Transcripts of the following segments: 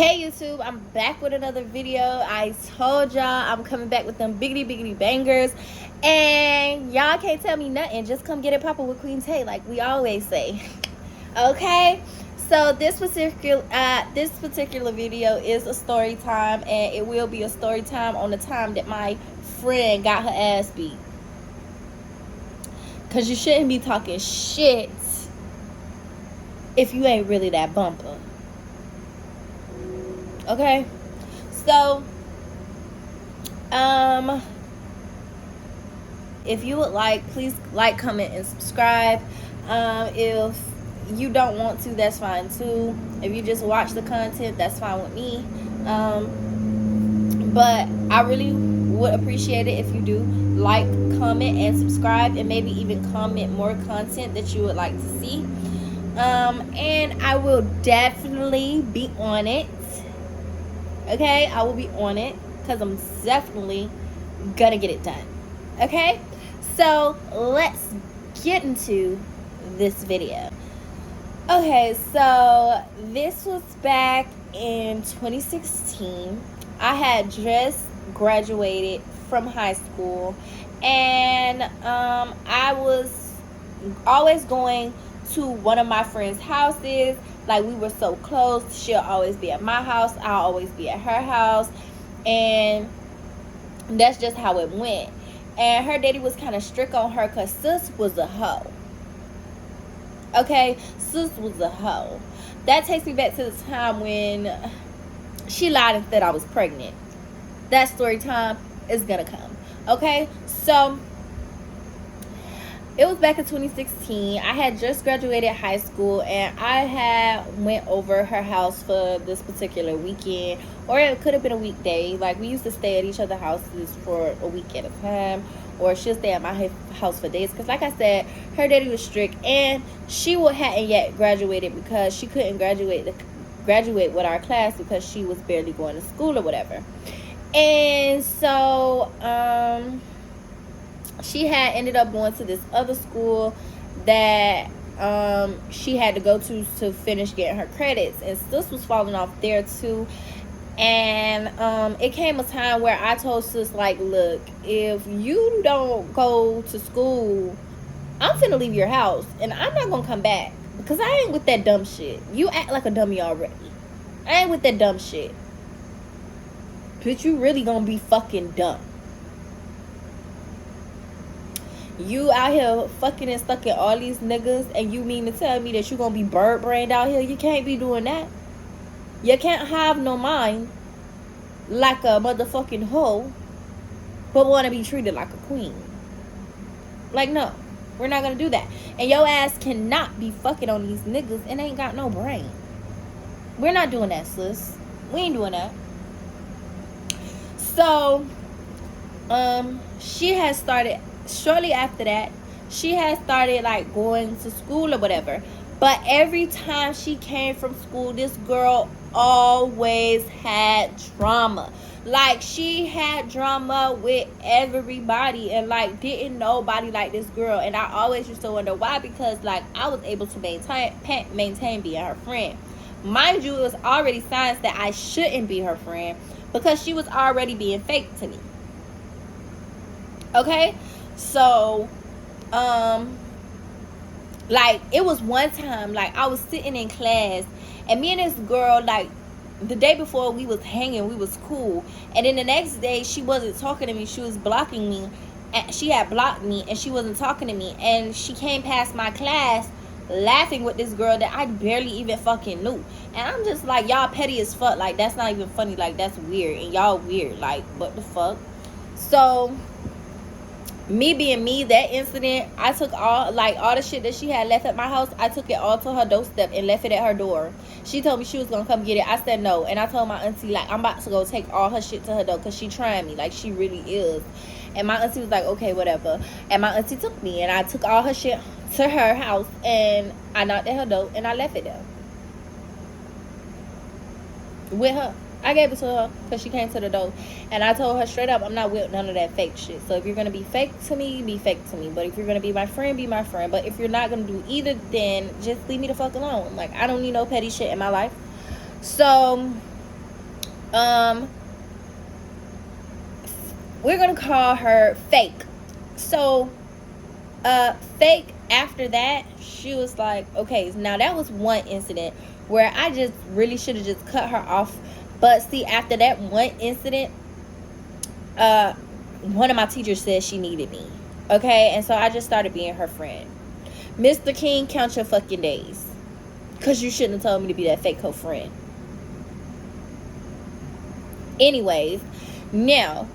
Hey YouTube, I'm back with another video. I told y'all I'm coming back with them biggity bangers, and y'all can't tell me nothing. Just come get it poppin' with Queen Tay, like we always say. Okay, so this particular video is a story time, and it will be a story time on the time that my friend got her ass beat. Cause you shouldn't be talking shit if you ain't really that bumper. Okay, so if you would like, please like, comment, and subscribe. If you don't want to, that's fine too. If you just watch the content, that's fine with me. But I really would appreciate it if you do like, comment, and subscribe, and maybe even comment more content that you would like to see. And I will definitely be on it. Okay, I will be on it because I'm definitely gonna get it done. Okay, so let's get into this video. Okay, so this was back in 2016. I had just graduated from high school, and I was always going to one of my friends' houses. Like, we were so close. She'll always be at my house, I'll always be at her house, and that's just how it went. And her daddy was kind of strict on her because sis was a hoe. Okay, sis was a hoe. That takes me back to the time when she lied and said I was pregnant. That story time is gonna come. Okay, so it was back in 2016. I had just graduated high school, and I had went over her house for this particular weekend, or it could have been a weekday. Like, we used to stay at each other's houses for a week at a time, or she'll stay at my house for days. Because like I said, her daddy was strict, and she hadn't yet graduated because she couldn't graduate with our class because she was barely going to school or whatever. And so she had ended up going to this other school that she had to go to finish getting her credits, and sis was falling off there too. And it came a time where I told sis, like, look, if you don't go to school, I'm finna leave your house, and I'm not gonna come back because I ain't with that dumb shit. You act like a dummy already. I ain't with that dumb shit. But you really gonna be fucking dumb. You out here fucking and stucking all these niggas, and you mean to tell me that you gonna be bird brained out here? You can't be doing that. You can't have no mind like a motherfucking hoe, but want to be treated like a queen. Like, no, we're not gonna do that. And your ass cannot be fucking on these niggas and ain't got no brain. We're not doing that, sis. We ain't doing that. So she has started, shortly after that, she had started like going to school or whatever. But every time she came from school, this girl always had drama. Like, she had drama with everybody, and like, didn't nobody like this girl. And I always used to wonder why, because like, I was able to maintain being her friend. Mind you, it was already signs that I shouldn't be her friend because she was already being fake to me. Okay, so like, it was one time, like, I was sitting in class, and me and this girl, like, the day before we was hanging, we was cool, and then the next day she wasn't talking to me. She was blocking me, and she had blocked me, and she wasn't talking to me. And she came past my class laughing with this girl that I barely even fucking knew. And I'm just like, y'all petty as fuck. Like, that's not even funny. Like, that's weird, and y'all weird. Like, what the fuck? So me being me, that incident, I took all the shit that she had left at my house, I took it all to her doorstep and left it at her door. She told me she was gonna come get it. I said no, and I told my auntie, like, I'm about to go take all her shit to her door because she trying me, like, she really is. And my auntie was like, okay, whatever. And my auntie took me, and I took all her shit to her house, and I knocked at her door, and I left it there with her. I gave it to her because she came to the door, and I told her straight up, I'm not with none of that fake shit. So if you're gonna be fake to me, be fake to me. But if you're gonna be my friend, be my friend. But if you're not gonna do either, then just leave me the fuck alone. Like, I don't need no petty shit in my life. So Um, we're gonna call her Fake. So, Fake, after that, she was like, okay, now that was one incident where I just really should have just cut her off. But see, after that one incident, one of my teachers said she needed me. Okay, and so I just started being her friend. Mr. King, count your fucking days, because you shouldn't have told me to be that fake hoe friend. Anyways, now,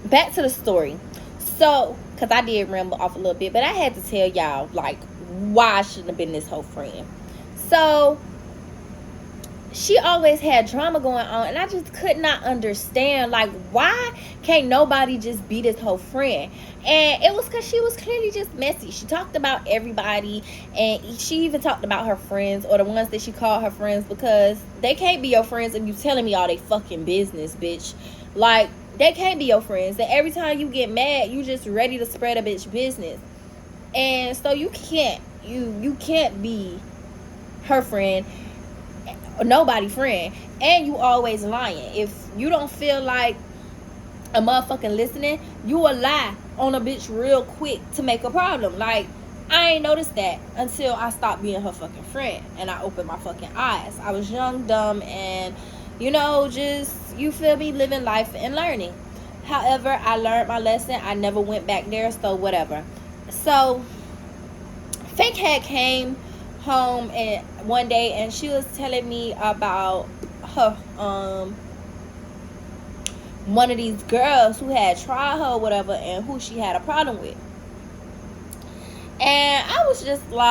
back to the story. So, because I did ramble off a little bit, but I had to tell y'all, like, why I shouldn't have been this whole friend. So, she always had drama going on, and I just could not understand, like, why can't nobody just be this whole friend? And it was because she was clearly just messy. She talked about everybody, and she even talked about her friends, or the ones that she called her friends, because they can't be your friends if you telling me all they fucking business, bitch. Like, they can't be your friends. And every time you get mad, you just ready to spread a bitch business. And so you can't be her friend, nobody friend. And you always lying. If you don't feel like a motherfucking listening, you will lie on a bitch real quick to make a problem. Like, I ain't noticed that until I stopped being her fucking friend and I opened my fucking eyes. I was young, dumb, and just, you feel me, living life and learning. However, I learned my lesson. I never went back there, so whatever. So, Fake had came home and one day, and she was telling me about her one of these girls who had tried her or whatever, and who she had a problem with. And I was just like,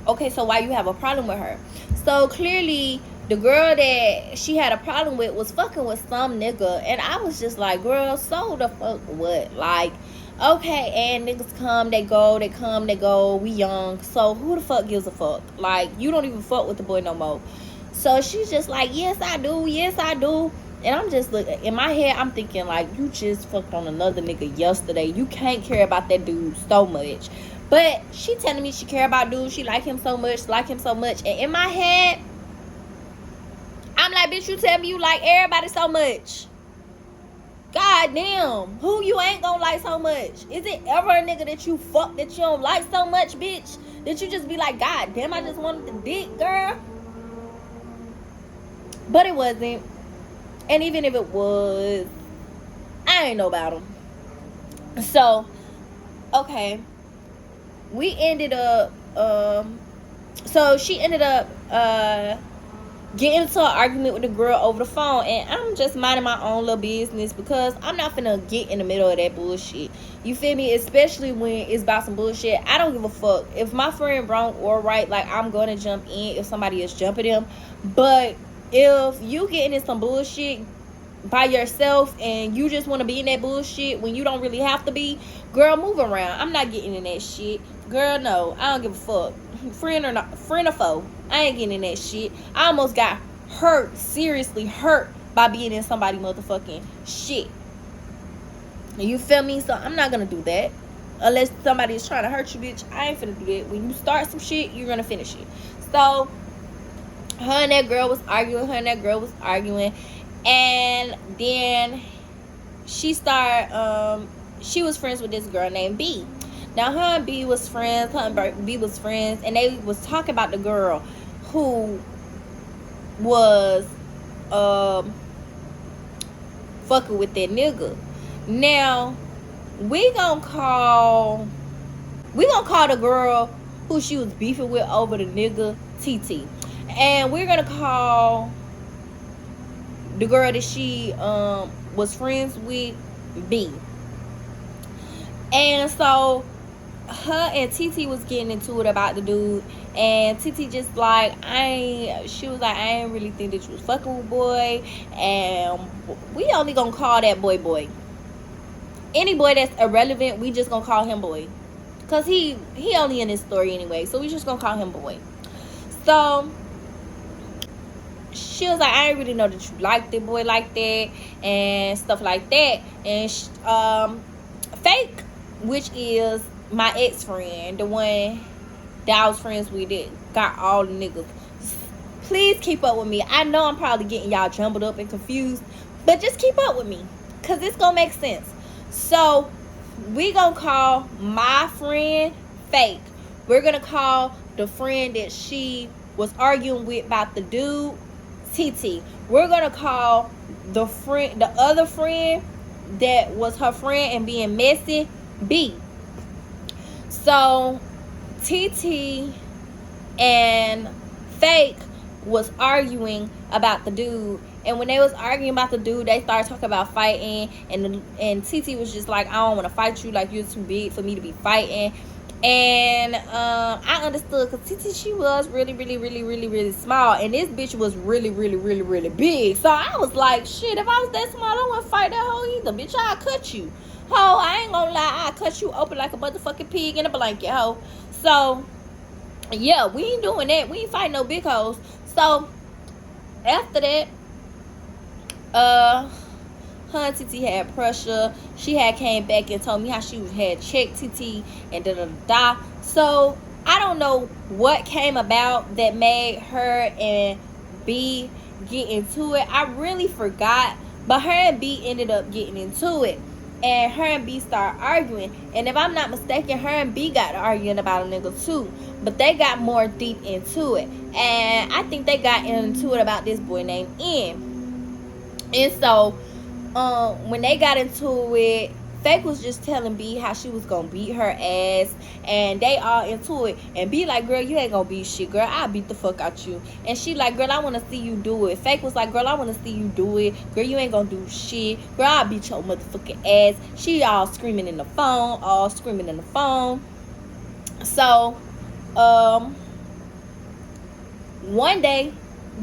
okay, so why you have a problem with her? So clearly the girl that she had a problem with was fucking with some nigga. And I was just like, girl, so the fuck what? Like, okay, and niggas come, they go, they come, they go. We young, so who the fuck gives a fuck? Like, you don't even fuck with the boy no more. So she's just like, yes I do, yes I do. And I'm just looking, in my head, I'm thinking, like, you just fucked on another nigga yesterday. You can't care about that dude so much. But she telling me she care about dude, she like him so much. And in my head, I'm like, bitch, you tell me you like everybody so much. God damn, who you ain't gonna like so much? Is it ever a nigga that you fuck that you don't like so much, bitch? That you just be like, God damn, I just wanted the dick, girl? But it wasn't. And even if it was, I ain't know about him. So, okay. We ended up, so she ended up, getting into an argument with the girl over the phone, and I'm just minding my own little business because I'm not finna get in the middle of that bullshit. You feel me? Especially when it's about some bullshit. I don't give a fuck if my friend wrong or right. Like, I'm gonna jump in if somebody is jumping them. But if you getting in some bullshit by yourself and you just want to be in that bullshit when you don't really have to be, girl, move around. I'm not getting in that shit, girl. No, I don't give a fuck, friend or not, friend or foe. I ain't getting in that shit. I almost got hurt, seriously hurt, by being in somebody motherfucking shit. You feel me? So I'm not gonna do that unless somebody is trying to hurt you, bitch. I ain't finna do that. When you start some shit, you're gonna finish it. So her and that girl was arguing, and then she started, she was friends with this girl named B. Now, her and B was friends, and they was talking about the girl who was fucking with that nigga. Now, we gonna call the girl who she was beefing with over the nigga TT. And we're gonna call the girl that she was friends with B. And so her and TT was getting into it about the dude, and TT just like, she was like, I ain't really think that you was fucking with boy, and we only gonna call that boy. Any boy that's irrelevant, we just gonna call him boy, cause he only in this story anyway, so we just gonna call him boy. So she was like, I ain't really know that you liked the boy like that and stuff like that. And Fake, which is my ex-friend, the one that I was friends with that got all the niggas. Please keep up with me. I know I'm probably getting y'all jumbled up and confused, but just keep up with me, because it's going to make sense. So, we going to call my friend Fake. We're going to call the friend that she was arguing with about the dude, TT. We're going to call the other friend that was her friend and being messy, B. So, TT and Fake was arguing about the dude, and when they was arguing about the dude, they started talking about fighting, and TT was just like, I don't want to fight you, like, you're too big for me to be fighting. And I understood, because TT, she was really, really, really, really, really small, and this bitch was really, really, really, really big. So I was like, shit, if I was that small, I don't want to fight that hoe either. Bitch, I'll cut you. Ho, I ain't gonna lie, I'll cut you open like a motherfucking pig in a blanket, ho. So yeah, we ain't doing that. We ain't fighting no big hoes. So after that, her and TT had pressure. She had came back and told me how she had checked TT and da. So I don't know what came about that made her and B get into it. I really forgot, but her and B ended up getting into it, and her and B started arguing. And if I'm not mistaken, her and B got arguing about a nigga too, but they got more deep into it, and I think they got into it about this boy named N. And so when they got into it, Fake was just telling B how she was gonna beat her ass, and they all into it. And B like, girl, you ain't gonna beat shit, girl. I'll beat the fuck out you. And she like, girl, I wanna see you do it. Fake was like, girl, I wanna see you do it. Girl, you ain't gonna do shit. Girl, I'll beat your motherfucking ass. She all screaming in the phone, So, one day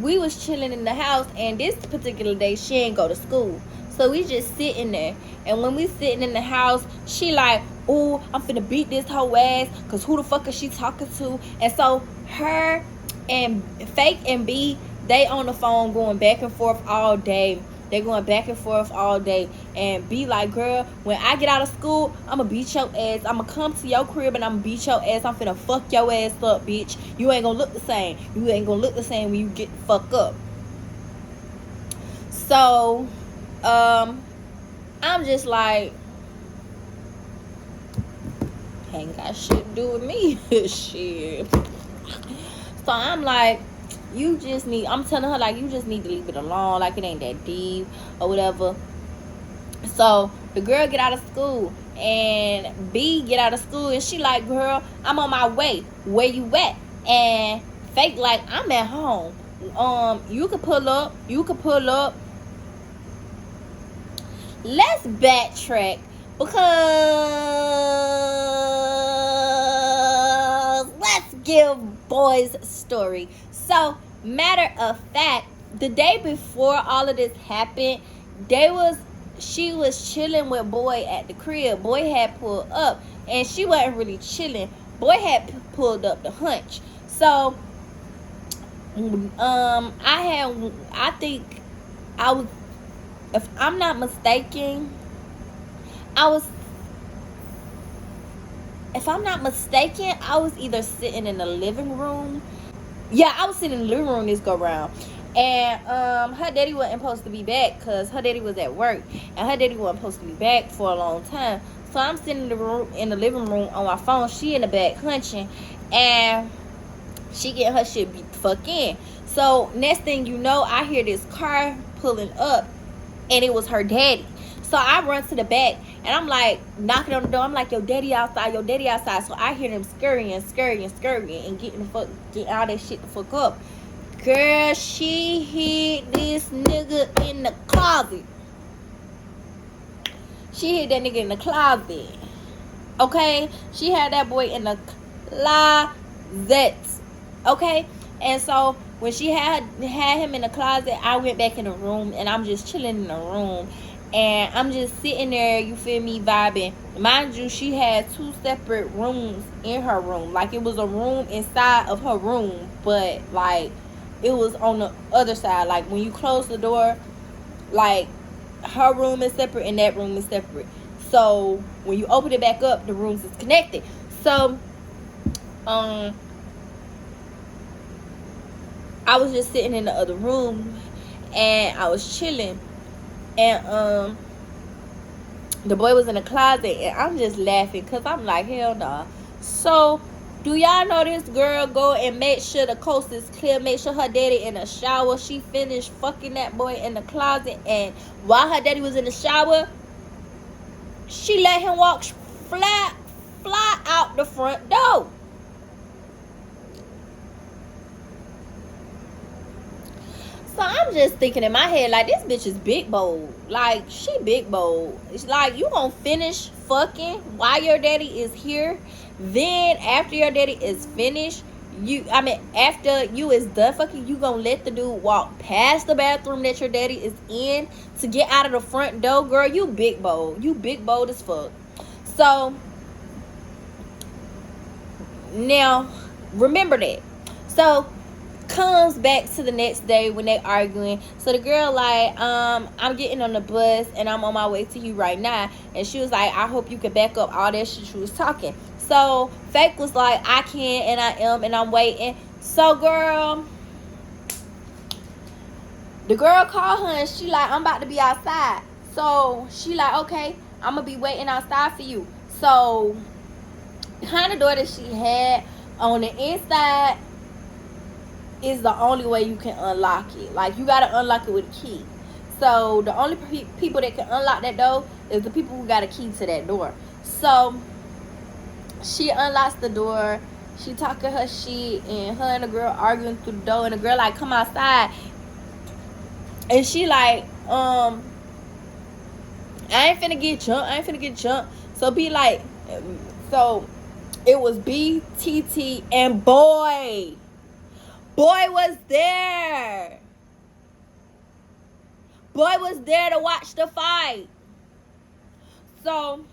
we was chilling in the house, and this particular day she ain't go to school. So we just sitting there, and when we sitting in the house, she like, oh, I'm finna beat this whole ass, cause who the fuck is she talking to? And so her and Fake and B, they on the phone going back and forth all day. They going back and forth all day. And B like, girl, when I get out of school, I'ma beat your ass. I'ma come to your crib and I'ma beat your ass. I'm finna fuck your ass up, bitch. You ain't gonna look the same. You ain't gonna look the same when you get the fuck up. So I'm just like, ain't got shit to do with me. Shit. So I'm like, I'm telling her, like, you just need to leave it alone, like, it ain't that deep or whatever. So the girl get out of school, and B get out of school, and she like, girl, I'm on my way. Where you at? And Fake like, I'm at home. You could pull up. Let's backtrack, because let's give boys story. So, matter of fact, the day before all of this happened, she was chilling with Boy at the crib. Boy had pulled up, and she wasn't really chilling. Boy had pulled up the hunch. So, if I'm not mistaken, I was either sitting in the living room. Yeah, I was sitting in the living room this go round. And her daddy wasn't supposed to be back, because her daddy was at work, and her daddy wasn't supposed to be back for a long time. So I'm sitting in the living room on my phone. She in the back hunching, and she get her shit beat the fuck in. So next thing you know, I hear this car pulling up, and it was her daddy. So I run to the back, and I'm like knocking on the door. I'm like, your daddy outside. So I hear them scurrying and getting all that shit the fuck up. Girl, she hit this nigga in the closet. She hit that nigga in the closet. Okay? She had that boy in the closet. Okay? And so when she had him in the closet, I went back in the room, and I'm just chilling in the room, and I'm just sitting there, you feel me, vibing. Mind you, she had 2 separate rooms in her room. Like, it was a room inside of her room, but like it was on the other side. Like, when you close the door, like, her room is separate and that room is separate. So when you open it back up, the rooms is connected. So I was just sitting in the other room and I was chilling, and the boy was in the closet, and I'm just laughing because I'm like, hell nah. So do y'all know this girl go and make sure the coast is clear, make sure her daddy in the shower? She finished fucking that boy in the closet, and while her daddy was in the shower, she let him fly out the front door. So I'm just thinking in my head, like, this bitch is big bold. Like, she big bold. It's like, you gonna finish fucking while your daddy is here. Then after your daddy is finished, after you is done fucking, you gonna let the dude walk past the bathroom that your daddy is in to get out of the front door? Girl, you big bold. You big bold as fuck. So now remember that. So comes back to the next day when they arguing. So the girl like, I'm getting on the bus and I'm on my way to you right now. And she was like, I hope you can back up all that shit you was talking. So Fake was like, I can and I am and I'm waiting. So girl, the girl called her and she like, I'm about to be outside. So she like, okay, I'm gonna be waiting outside for you. So the kind of door that she had on the inside is the only way you can unlock it. Like, you gotta unlock it with a key. So the only people that can unlock that door is the people who got a key to that door. So she unlocks the door, she talking her shit, and her and the girl arguing through the door, and the girl like, come outside. And she like, I ain't finna get jumped. So be like, so it was B, TT, and Boy was there. Boy was there to watch the fight. So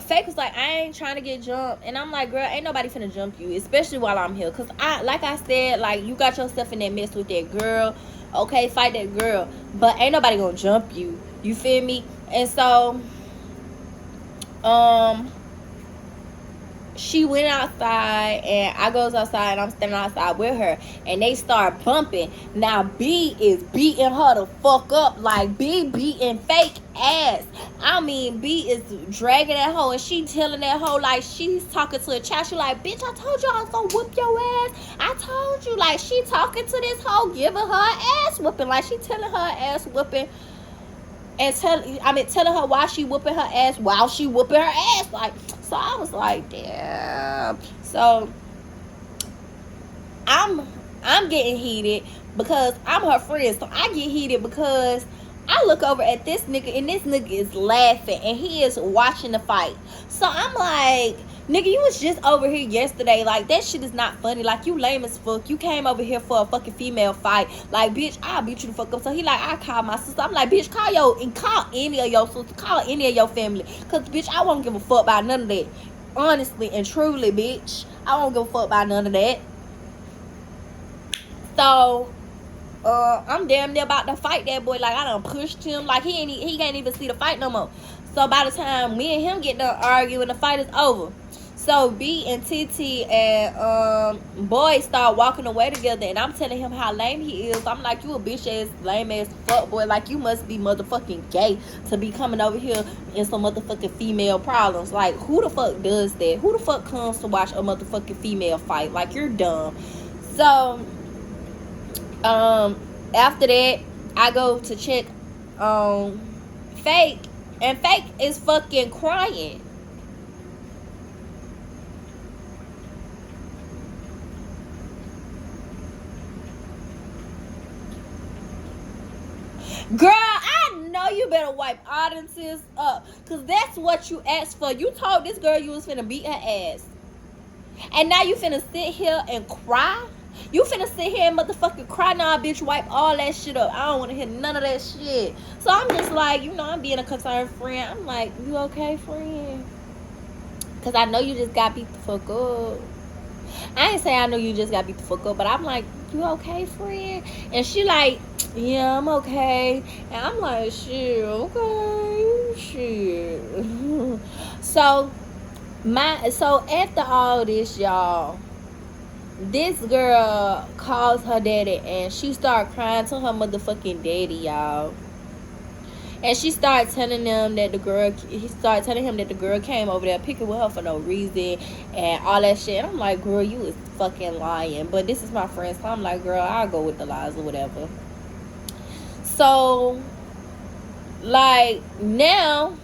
Fake was like, I ain't trying to get jumped. And I'm like, girl, ain't nobody finna jump you, especially while I'm here. Cause like I said, like, you got yourself in that mess with that girl. Okay, fight that girl, but ain't nobody gonna jump you. You feel me? And so she went outside and I goes outside and I'm standing outside with her and they start bumping. Now B is beating her the fuck up. Like, B beating Fake ass. I mean, B is dragging that hoe and she telling that hoe like she's talking to a child. She like, bitch, I told you I was gonna whoop your ass. I told you. Like, she talking to this hoe, giving her ass whooping. Like, she telling her ass whooping and telling her why she whooping her ass while she whooping her ass. Like, so I was like, damn. So I'm getting heated because I'm her friend. So I get heated because I look over at this nigga and this nigga is laughing and he is watching the fight. So I'm like, nigga, you was just over here yesterday. Like, that shit is not funny. Like, you lame as fuck. You came over here for a fucking female fight. Like, bitch, I'll beat you the fuck up. So he like, I call my sister. I'm like, bitch, call any of your sisters. Call any of your family. Cause, bitch, I won't give a fuck about none of that. Honestly and truly, bitch, I won't give a fuck about none of that. So I'm damn near about to fight that boy. Like, I done pushed him. Like, he can't even see the fight no more. So by the time me and him get done arguing, the fight is over. So B and TT and Boy start walking away together, and I'm telling him how lame he is. I'm like, you a bitch ass, lame ass fuck boy. Like, you must be motherfucking gay to be coming over here in some motherfucking female problems. Like, who the fuck does that? Who the fuck comes to watch a motherfucking female fight? Like, you're dumb. So after that, I go to check on Fake, and Fake is fucking crying. Girl, I know you better wipe all them tears up, cause that's what you asked for. You told this girl you was finna beat her ass, and now you finna sit here and cry. You finna sit here and motherfucking cry. Nah, bitch, wipe all that shit up. I don't want to hear none of that shit. So I'm just like, you know, I'm being a concerned friend. I'm like, you okay, friend? Cause I know you just got beat the fuck up. I ain't say I know you just got beat the fuck up, but I'm like, you okay, friend? And she like, yeah, I'm okay. And I'm like, shit, okay, shit. So after all this, y'all, this girl calls her daddy and she started crying to her motherfucking daddy, y'all. And she started telling him that the girl came over there picking with her for no reason and all that shit. And I'm like, girl, you is fucking lying. But this is my friend, so I'm like, girl, I'll go with the lies or whatever. So, like, now,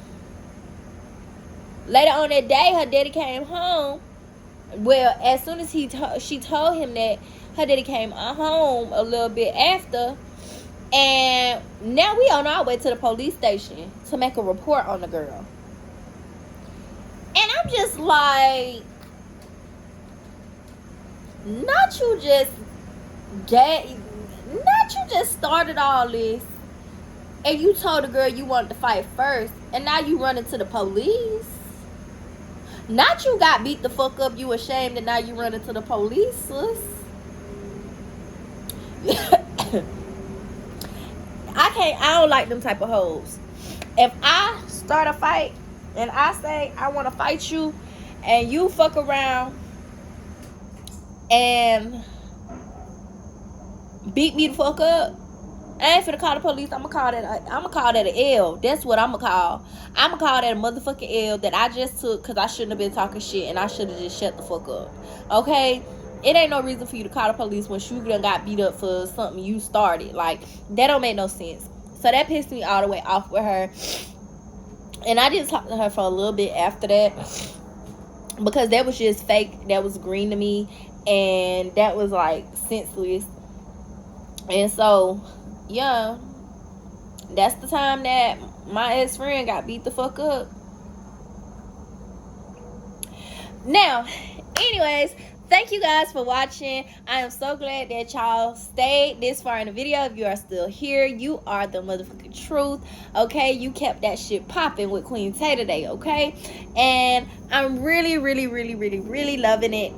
later on that day, her daddy came home. Well, as soon as she told him that, her daddy came home a little bit after. And now we on our way to the police station to make a report on the girl. And I'm just like, not you just started all this and you told the girl you wanted to fight first and now you running to the police. Not you got beat the fuck up, you ashamed, and now you running to the police, sis. I don't like them type of hoes. If I start a fight and I say I want to fight you and you fuck around and beat me the fuck up, I ain't finna call the police. I'ma call that an L. That's what I'ma call. I'ma call that a motherfucking L that I just took because I shouldn't have been talking shit and I should have just shut the fuck up. Okay? It ain't no reason for you to call the police when you done got beat up for something you started. Like, that don't make no sense. So that pissed me all the way off with her. And I didn't talk to her for a little bit after that because that was just fake. That was green to me. And that was, like, senseless. And so, yeah, that's the time that my ex-friend got beat the fuck up. Now, anyways, thank you guys for watching. I am so glad that y'all stayed this far in the video. If you are still here, you are the motherfucking truth. Okay, you kept that shit popping with Queen Tay today. Okay, and I'm really, really, really, really, really loving it.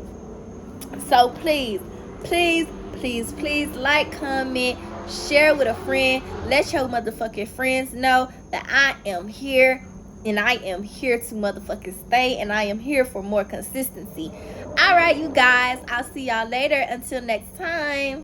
So please, please, please, please like, comment, share with a friend. Let your motherfucking friends know that I am here. And I am here to motherfucking stay. And I am here for more consistency. Alright, you guys. I'll see y'all later. Until next time.